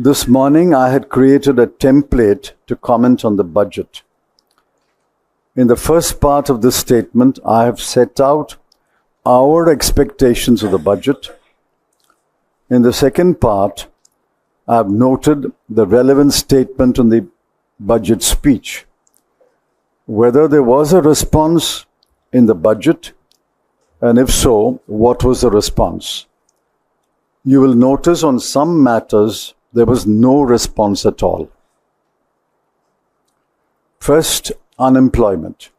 This morning I had created a template to comment on the budget. In the first part of this statement, I have set out our expectations of the budget. In the second part, I have noted the relevant statement on the budget speech. Whether there was a response in the budget, and if so, what was the response? You will notice on some matters there was no response at all. First, unemployment.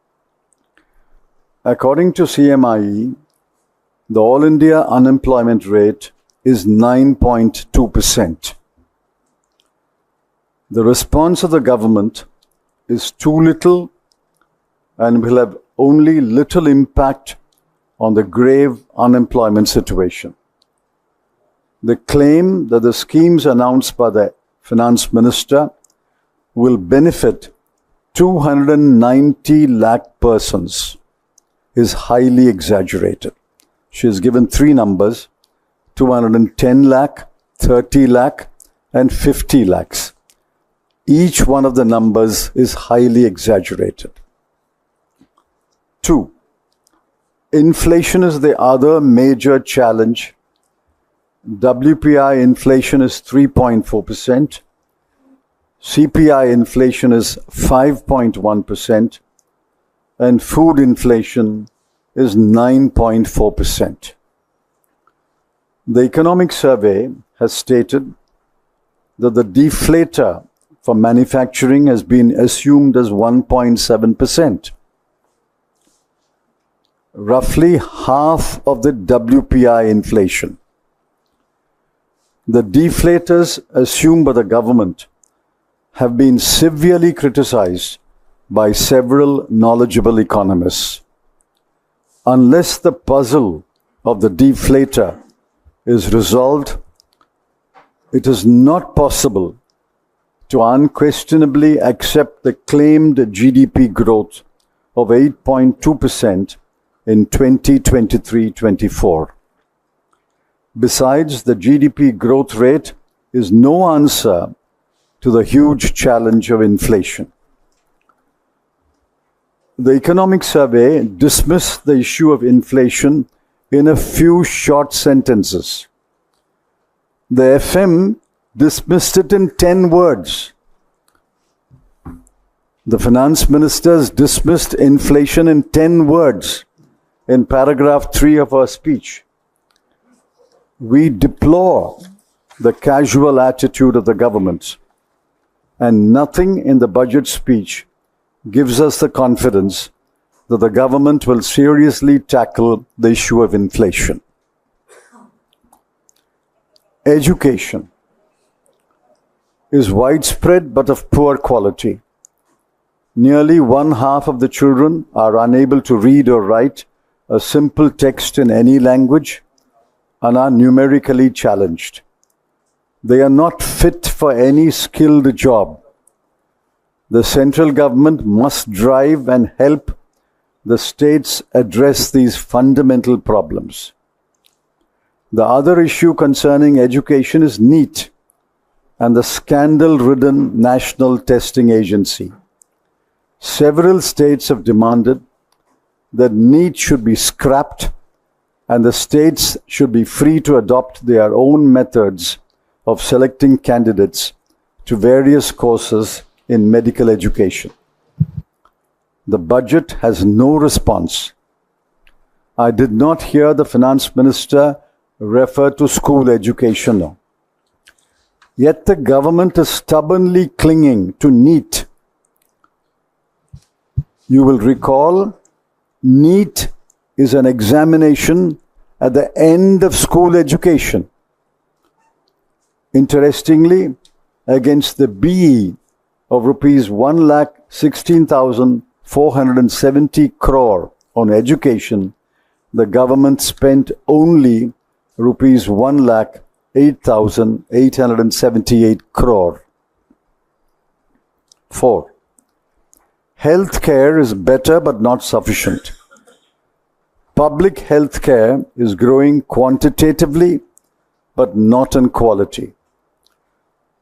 According to CMIE, the All India unemployment rate is 9.2%. The response of the government is too little and will have only little impact on the grave unemployment situation. They claim that the schemes announced by the Finance Minister will benefit 290 lakh persons is highly exaggerated. She has given three numbers: 210 lakh, 30 lakh, and 50 lakhs. Each one of the numbers is highly exaggerated. 2. Inflation is the other major challenge. WPI inflation is 3.4%. CPI inflation is 5.1%. And food inflation is 9.4%. The Economic Survey has stated that the deflator for manufacturing has been assumed as 1.7%. Roughly half of the WPI inflation. The deflators assumed by the government have been severely criticized by several knowledgeable economists. Unless the puzzle of the deflator is resolved, it is not possible to unquestionably accept the claimed GDP growth of 8.2% in 2023-24. Besides, the GDP growth rate is no answer to the huge challenge of inflation. The Economic Survey dismissed the issue of inflation in a few short sentences. The FM dismissed it in 10 words. The Finance Ministers dismissed inflation in 10 words in paragraph 3 of our speech. We deplore the casual attitude of the government, and nothing in the budget speech gives us the confidence that the government will seriously tackle the issue of inflation. Education is widespread but of poor quality. Nearly one half of the children are unable to read or write a simple text in any language and are numerically challenged. They are not fit for any skilled job. The central government must drive and help the states address these fundamental problems. The other issue concerning education is NEET and the scandal-ridden National Testing Agency. Several states have demanded that NEET should be scrapped and the states should be free to adopt their own methods of selecting candidates to various courses in medical education. The budget has no response. I did not hear the Finance Minister refer to school education. Yet the government is stubbornly clinging to NEET. You will recall, NEET is an examination at the end of school education. Interestingly, against the BE of rupees 1,16,470 crore on education, the government spent only rupees 1,08,878 crore. 4. Health care is better but not sufficient. Public health care is growing quantitatively but not in quality.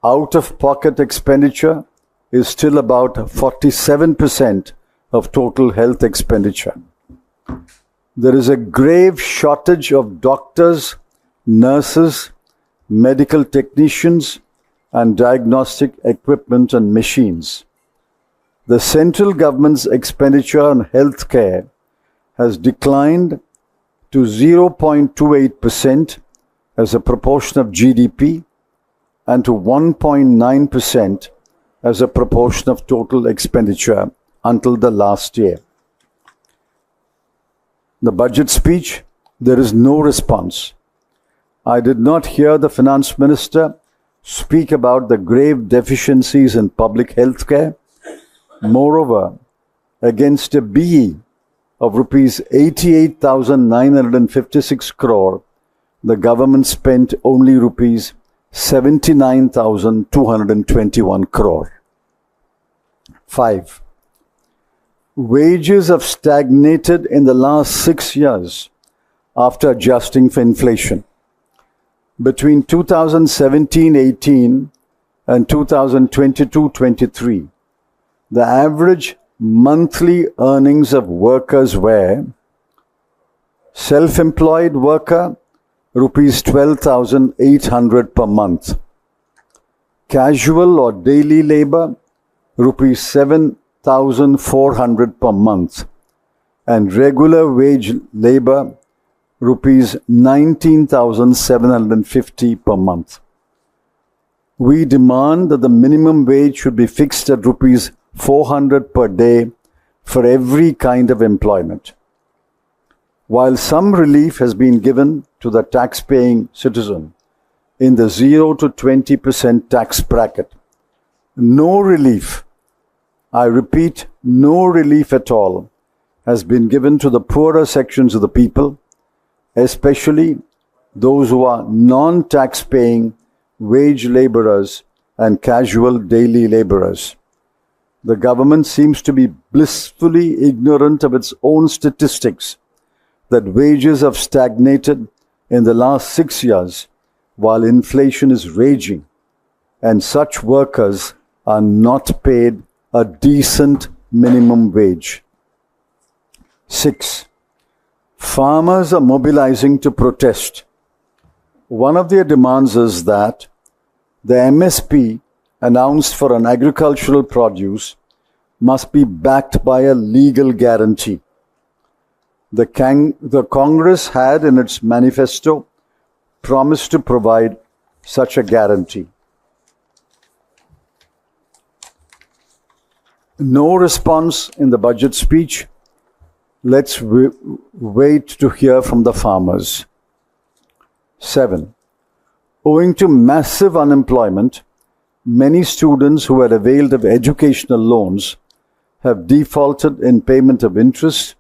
out-of-pocket expenditure is still about 47% of total health expenditure. There is a grave shortage of doctors, nurses, medical technicians, and diagnostic equipment and machines. The central government's expenditure on healthcare has declined to 0.28% as a proportion of GDP and to 1.9% as a proportion of total expenditure until the last year. The budget speech, there is no response. I did not hear the Finance Minister speak about the grave deficiencies in public health care. Moreover, against a BE of rupees 88,956 crore, the government spent only rupees 79,221 crore. 5. Wages have stagnated in the last 6 years after adjusting for inflation. Between 2017-18 and 2022-23, the average monthly earnings of workers were: self-employed worker, rupees 12,800 per month; casual or daily labor, rupees 7,400 per month; and regular wage labor, rupees 19,750 per month. We demand that the minimum wage should be fixed at rupees 400 per day for every kind of employment. While some relief has been given to the tax-paying citizen in the 0 to 20% tax bracket, no relief, I repeat, no relief at all, has been given to the poorer sections of the people, especially those who are non-tax-paying wage laborers and casual daily laborers. The government seems to be blissfully ignorant of its own statistics that wages have stagnated in the last 6 years while inflation is raging, and such workers are not paid a decent minimum wage. 6. Farmers are mobilizing to protest. One of their demands is that the MSP announced for an agricultural produce must be backed by a legal guarantee. The Congress had in its manifesto promised to provide such a guarantee. No response in the budget speech. Let's wait to hear from the farmers. 7. Owing to massive unemployment, many students who had availed of educational loans have defaulted in payment of interest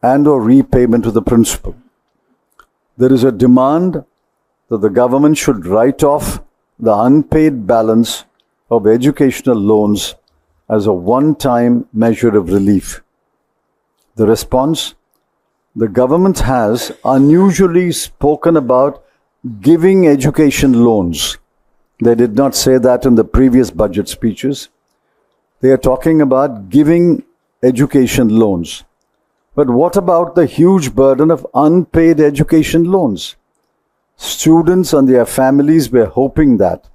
and or repayment of the principal. There is a demand that the government should write off the unpaid balance of educational loans as a one-time measure of relief. The response: the government has unusually spoken about giving education loans. They did not say that in the previous budget speeches. They are talking about giving education loans. But what about the huge burden of unpaid education loans? Students and their families were hoping that,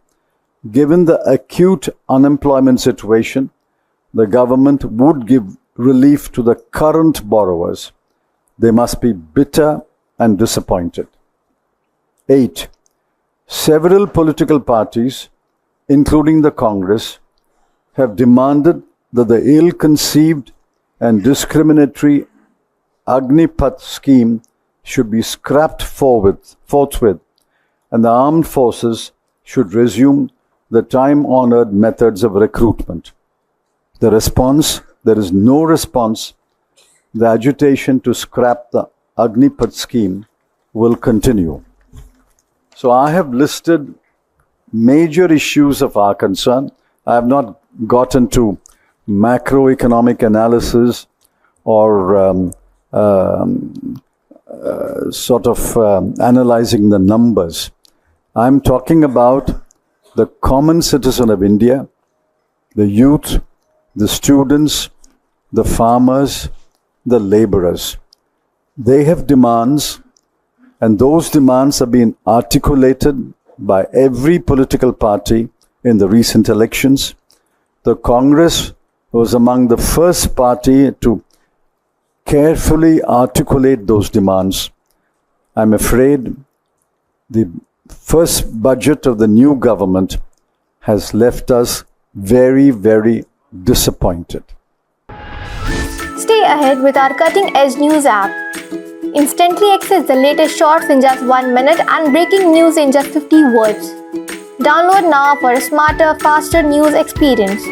given the acute unemployment situation, the government would give relief to the current borrowers. They must be bitter and disappointed. 8. Several political parties, including the Congress, have demanded that the ill-conceived and discriminatory Agnipath scheme should be scrapped forthwith, and the armed forces should resume the time-honored methods of recruitment. The response: there is no response. The agitation to scrap the Agnipath scheme will continue. So I have listed major issues of our concern. I have not gotten to macroeconomic analysis or analyzing the numbers. I'm talking about the common citizen of India, the youth, the students, the farmers, the laborers. They have demands, and those demands have been articulated by every political party in the recent elections. The Congress was among the first party to carefully articulate those demands. I'm afraid the first budget of the new government has left us very, very disappointed. Stay ahead with our cutting-edge news app. Instantly access the latest shorts in just 1 minute and breaking news in just 50 words. Download now for a smarter, faster news experience.